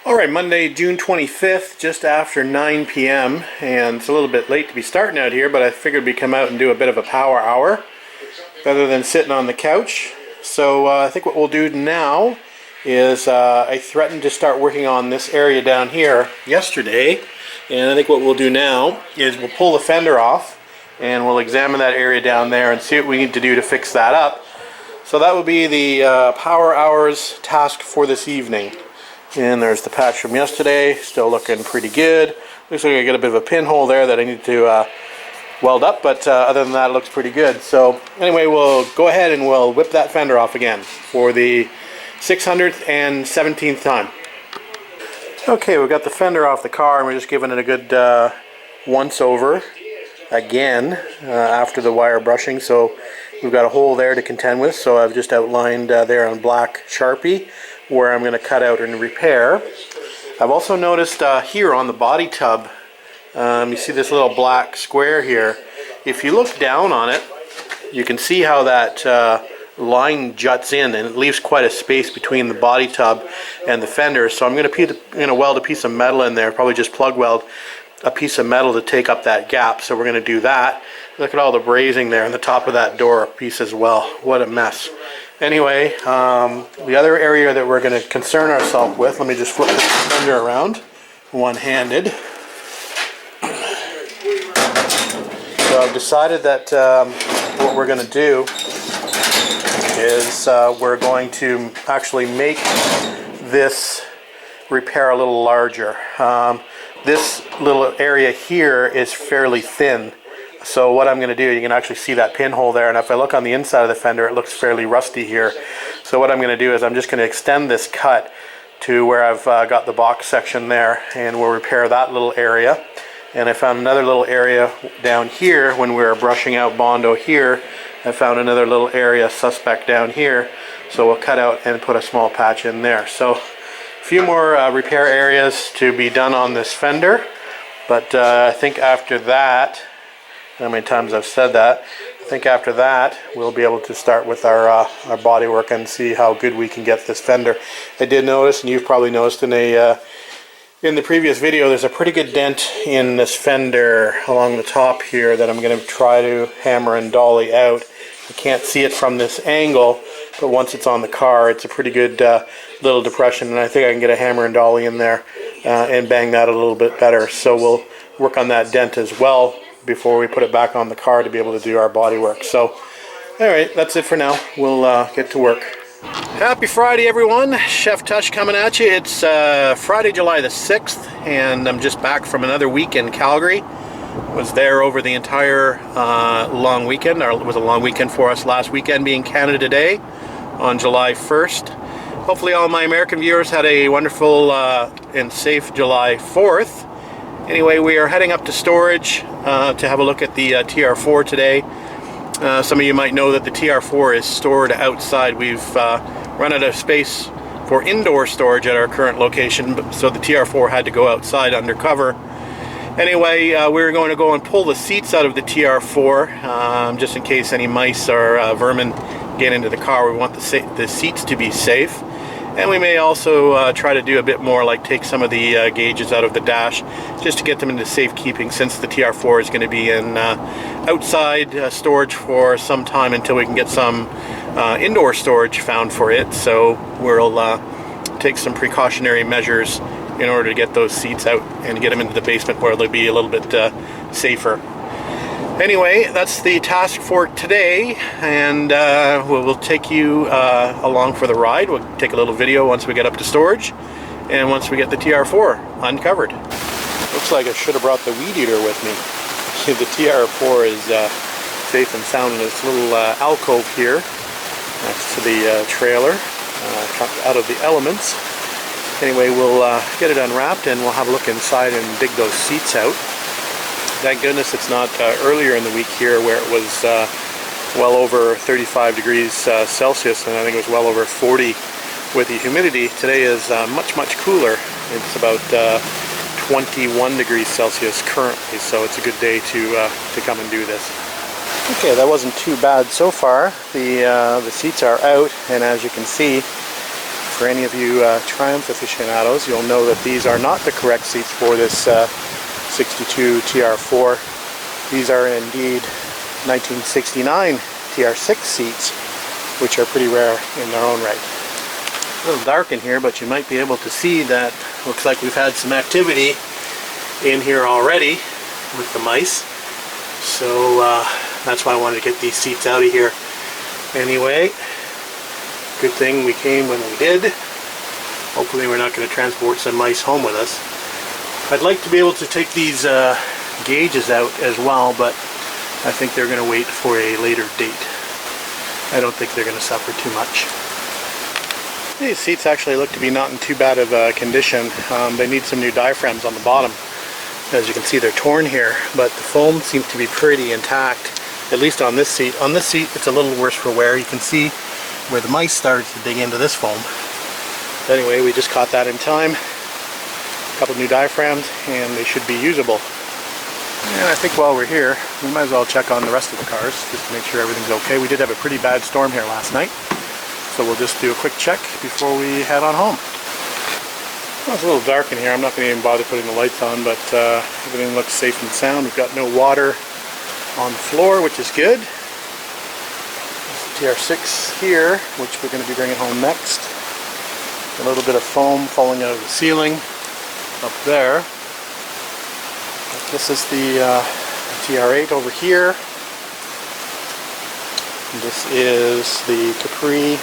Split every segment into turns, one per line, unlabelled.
Alright, Monday, June 25th, just after 9 p.m. and it's a little bit late to be starting out here, but I figured we'd come out and do a bit of a power hour rather than sitting on the couch. So I think what we'll do now is I threatened to start working on this area down here yesterday, and I think what we'll do now is we'll pull the fender off and we'll examine that area down there and see what we need to do to fix that up. So that will be the power hours task for this evening. And there's the patch from yesterday, still looking pretty good. Looks like I got a bit of a pinhole there that I need to weld up, but other than that it looks pretty good. So anyway, we'll go ahead and we'll whip that fender off again for the 600th and 17th time. Okay, we've got the fender off the car and we're just giving it a good once over again after the wire brushing. So we've got a hole there to contend with, so I've just outlined there on black Sharpie where I'm going to cut out and repair. I've also noticed here on the body tub, you see this little black square here. If you look down on it, you can see how that line juts in and it leaves quite a space between the body tub and the fender. So I'm going to weld a piece of metal in there, probably just plug weld a piece of metal to take up that gap. So we're going to do that. Look at all the brazing there on the top of that door piece as well. What a mess. Anyway, the other area that we're going to concern ourselves with, let me just flip this fender around one-handed. So I've decided that what we're going to do is we're going to actually make this repair a little larger. This little area here is fairly thin. So what I'm going to do, you can actually see that pinhole there, and if I look on the inside of the fender, it looks fairly rusty here. So what I'm going to do is I'm just going to extend this cut to where I've got the box section there, and we'll repair that little area. And I found another little area down here when we were brushing out Bondo here. I found another little area suspect down here, so we'll cut out and put a small patch in there. So a few more repair areas to be done on this fender, but I think after that, how many times I've said that, I think after that we'll be able to start with our body work and see how good we can get this fender. I did notice, and you've probably noticed in the previous video, there's a pretty good dent in this fender along the top here that I'm going to try to hammer and dolly out. I can't see it from this angle, but once it's on the car, it's a pretty good little depression, and I think I can get a hammer and dolly in there and bang that a little bit better. So we'll work on that dent as well before we put it back on the car to be able to do our body work. So alright, that's it for now. We'll get to work. Happy Friday, everyone. Chef Tush coming at you. It's Friday, July the 6th, and I'm just back from another week in Calgary. Was there over the entire long weekend, or it was a long weekend for us, last weekend being Canada Day on July 1st. Hopefully all my American viewers had a wonderful and safe July 4th. Anyway, we are heading up to storage to have a look at the TR4 today. Some of you might know that the TR4 is stored outside. We've run out of space for indoor storage at our current location, so the TR4 had to go outside under cover. Anyway, we're going to go and pull the seats out of the TR4 just in case any mice or vermin get into the car. We want the seats to be safe. And we may also try to do a bit more, like take some of the gauges out of the dash just to get them into safekeeping, since the TR4 is going to be in outside storage for some time until we can get some indoor storage found for it. So we'll take some precautionary measures in order to get those seats out and get them into the basement where they'll be a little bit safer. Anyway, that's the task for today, and we'll take you along for the ride. We'll take a little video once we get up to storage, and once we get the TR4 uncovered. Looks like I should have brought the weed eater with me. The TR4 is safe and sound in this little alcove here next to the trailer, out of the elements. Anyway, we'll get it unwrapped and we'll have a look inside and dig those seats out. Thank goodness it's not earlier in the week here where it was well over 35 degrees Celsius, and I think it was well over 40 with the humidity. Today is much cooler. It's about 21 degrees Celsius currently, so it's a good day to come and do this. Okay, that wasn't too bad so far. The seats are out, and as you can see, For any of you Triumph aficionados, you'll know that these are not the correct seats for this 62 TR4. These are indeed 1969 TR6 seats, which are pretty rare in their own right. A little dark in here, but you might be able to see that looks like we've had some activity in here already with the mice. So that's why I wanted to get these seats out of here. Anyway, good thing we came when we did. Hopefully we're not going to transport some mice home with us. I'd like to be able to take these gauges out as well, but I think they're going to wait for a later date. I don't think they're going to suffer too much. These seats actually look to be not in too bad of a condition. They need some new diaphragms on the bottom. As you can see, they're torn here, but the foam seems to be pretty intact, at least on this seat. On this seat, it's a little worse for wear. You can see where the mice started to dig into this foam. Anyway, we just caught that in time. A couple new diaphragms, and they should be usable. And I think while we're here, we might as well check on the rest of the cars, just to make sure everything's okay. We did have a pretty bad storm here last night, so we'll just do a quick check before we head on home. Well, it's a little dark in here. I'm not going to even bother putting the lights on, but everything looks safe and sound. We've got no water on the floor, which is good. There's the TR6 here, which we're going to be bringing home next. A little bit of foam falling out of the ceiling up there. This is the TR8 over here. This is the Capri.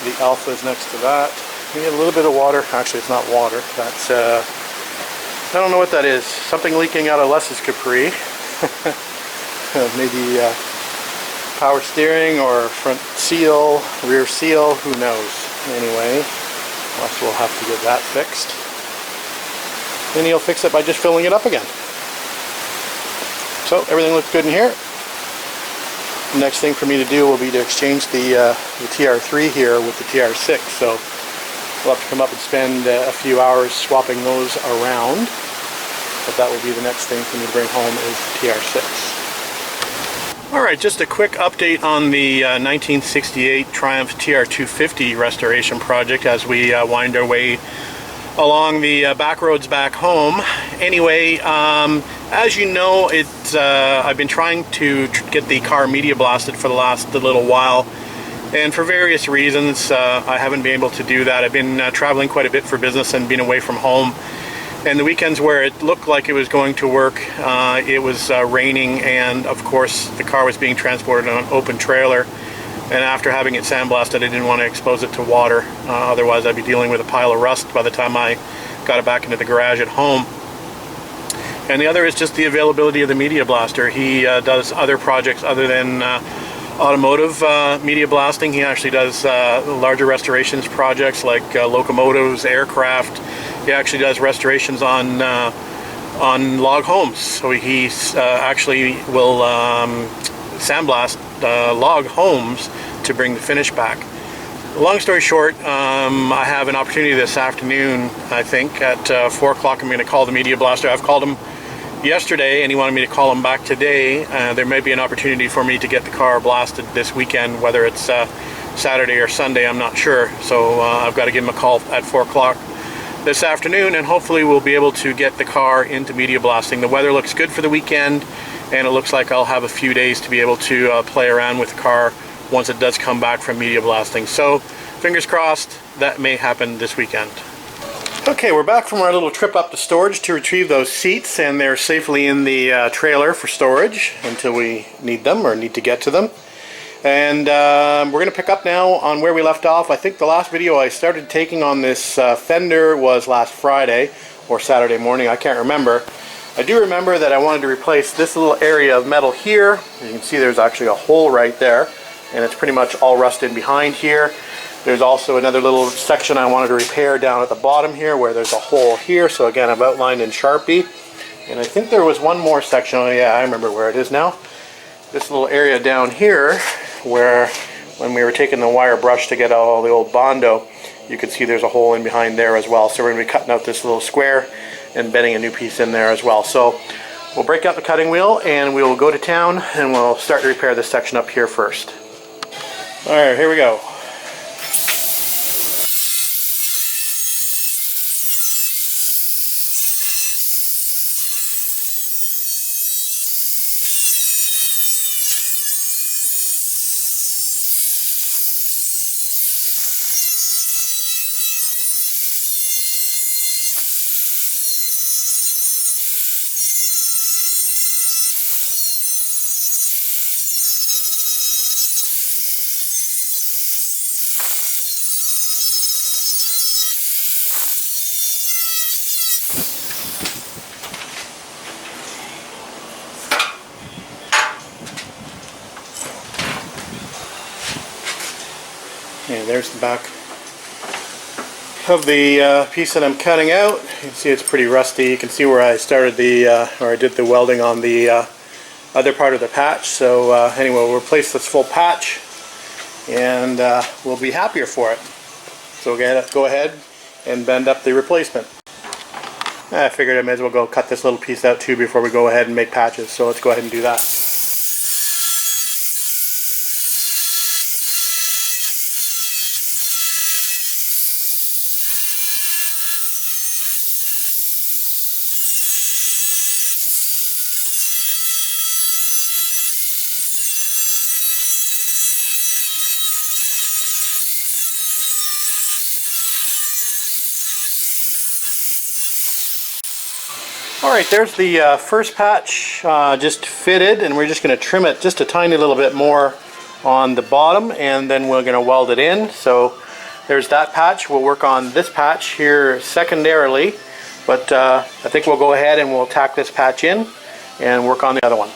The Alpha is next to that. We have a little bit of water. Actually, it's not water. That's I don't know what that is. Something leaking out of Les's Capri. Maybe power steering or front seal, rear seal. Who knows? Anyway, we'll have to get that fixed. Then he'll fix it by just filling it up again. So everything looks good in here. The next thing for me to do will be to exchange the TR3 here with the TR6. So we'll have to come up and spend a few hours swapping those around. But that will be the next thing for me to bring home is the TR6. Alright, just a quick update on the 1968 Triumph TR250 restoration project as we wind our way along the back roads back home. Anyway, as you know, I've been trying to get the car media blasted for the last little while, and for various reasons I haven't been able to do that. I've been traveling quite a bit for business and being away from home, and the weekends where it looked like it was going to work, it was raining, and of course the car was being transported on an open trailer. And after having it sandblasted, I didn't want to expose it to water. Otherwise, I'd be dealing with a pile of rust by the time I got it back into the garage at home. And the other is just the availability of the media blaster. He does other projects other than automotive media blasting. He actually does larger restorations projects like locomotives, aircraft. He actually does restorations on log homes. So he actually will sandblast log homes to bring the finish back. Long story short, I have an opportunity this afternoon, I think, at 4 o'clock. I'm going to call the media blaster. I've called him yesterday and he wanted me to call him back today. There may be an opportunity for me to get the car blasted this weekend, whether it's Saturday or Sunday, I'm not sure. So I've got to give him a call at 4 o'clock this afternoon, and hopefully we'll be able to get the car into media blasting. The weather looks good for the weekend, and it looks like I'll have a few days to be able to play around with the car once it does come back from media blasting. So fingers crossed that may happen this weekend. Okay, we're back from our little trip up to storage to retrieve those seats, and they're safely in the trailer for storage until we need them or need to get to them. And we're going to pick up now on where we left off. I think the last video I started taking on this Fender was last Friday or Saturday morning, I can't remember. I do remember that I wanted to replace this little area of metal here. You can see there's actually a hole right there, and it's pretty much all rusted behind here. There's also another little section I wanted to repair down at the bottom here where there's a hole here. So again, I've outlined in Sharpie. And I think there was one more section. Oh yeah, I remember where it is now. This little area down here where when we were taking the wire brush to get out all the old Bondo, you can see there's a hole in behind there as well. So we're going to be cutting out this little square and bending a new piece in there as well. So we'll break out the cutting wheel and we'll go to town and we'll start to repair this section up here first. Alright, here we go. And there's the back of the piece that I'm cutting out. You can see it's pretty rusty. You can see where I started or I did the welding on the other part of the patch. So anyway, we'll replace this full patch and we'll be happier for it. So go ahead and bend up the replacement. I figured I may as well go cut this little piece out too before we go ahead and make patches. So let's go ahead and do that. Alright, there's the first patch just fitted, and we're just going to trim it just a tiny little bit more on the bottom, and then we're going to weld it in. So there's that patch. We'll work on this patch here secondarily, but I think we'll go ahead and we'll tack this patch in and work on the other one.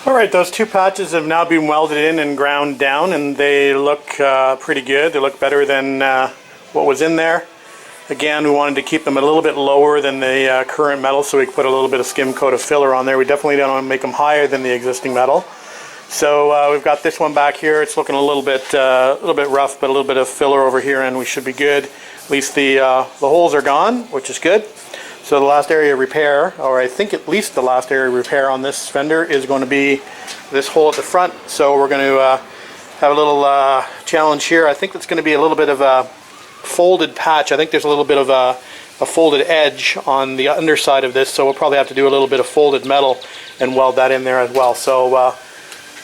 Alright, those two patches have now been welded in and ground down, and they look pretty good. They look better than what was in there. Again, we wanted to keep them a little bit lower than the current metal, so we could put a little bit of skim coat of filler on there. We definitely don't want to make them higher than the existing metal. So we've got this one back here. It's looking a little bit rough, but a little bit of filler over here, and we should be good. At least the holes are gone, which is good. So the last area of repair, or I think at least the last area of repair on this Fender, is going to be this hole at the front. So we're going to have a little challenge here. I think it's going to be a little bit of a folded patch. I think there's a little bit of a folded edge on the underside of this, so we'll probably have to do a little bit of folded metal and weld that in there as well. So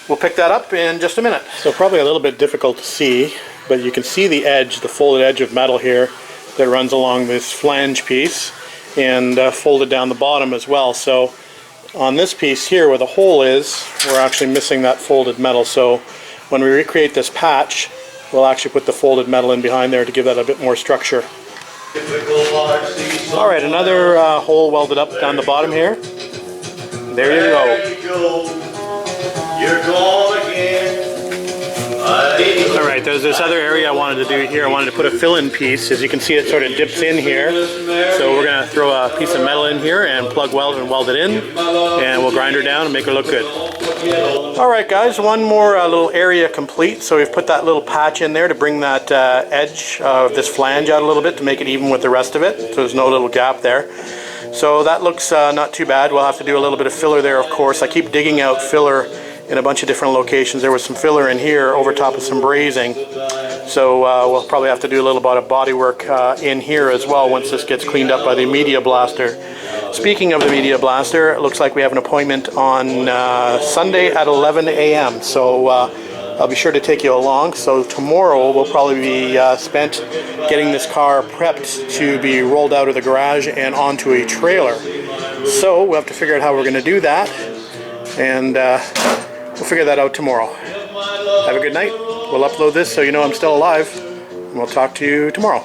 we'll pick that up in just a minute. So probably a little bit difficult to see, but you can see the edge, the folded edge of metal here that runs along this flange piece, and folded down the bottom as well. So on this piece here where the hole is, we're actually missing that folded metal. So when we recreate this patch, we'll actually put the folded metal in behind there to give that a bit more structure. Alright, another hole welded up down the bottom here. There you go. You're gone again. Alright, there's this other area I wanted to do here. I wanted to put a fill-in piece. As you can see, it sort of dips in here. So we're going to throw a piece of metal in here and plug weld and weld it in. And we'll grind her down and make her look good. Alright guys, one more little area complete. So we've put that little patch in there to bring that edge of this flange out a little bit to make it even with the rest of it. So there's no little gap there. So that looks not too bad. We'll have to do a little bit of filler there, of course. I keep digging out filler in a bunch of different locations. There was some filler in here over top of some brazing. So we'll probably have to do a little bit of body work in here as well once this gets cleaned up by the Media Blaster. Speaking of the Media Blaster, it looks like we have an appointment on Sunday at 11 a.m. So I'll be sure to take you along. So tomorrow will probably be spent getting this car prepped to be rolled out of the garage and onto a trailer. So we'll have to figure out how we're going to do that, and we'll figure that out tomorrow. Have a good night. We'll upload this so you know I'm still alive, and we'll talk to you tomorrow.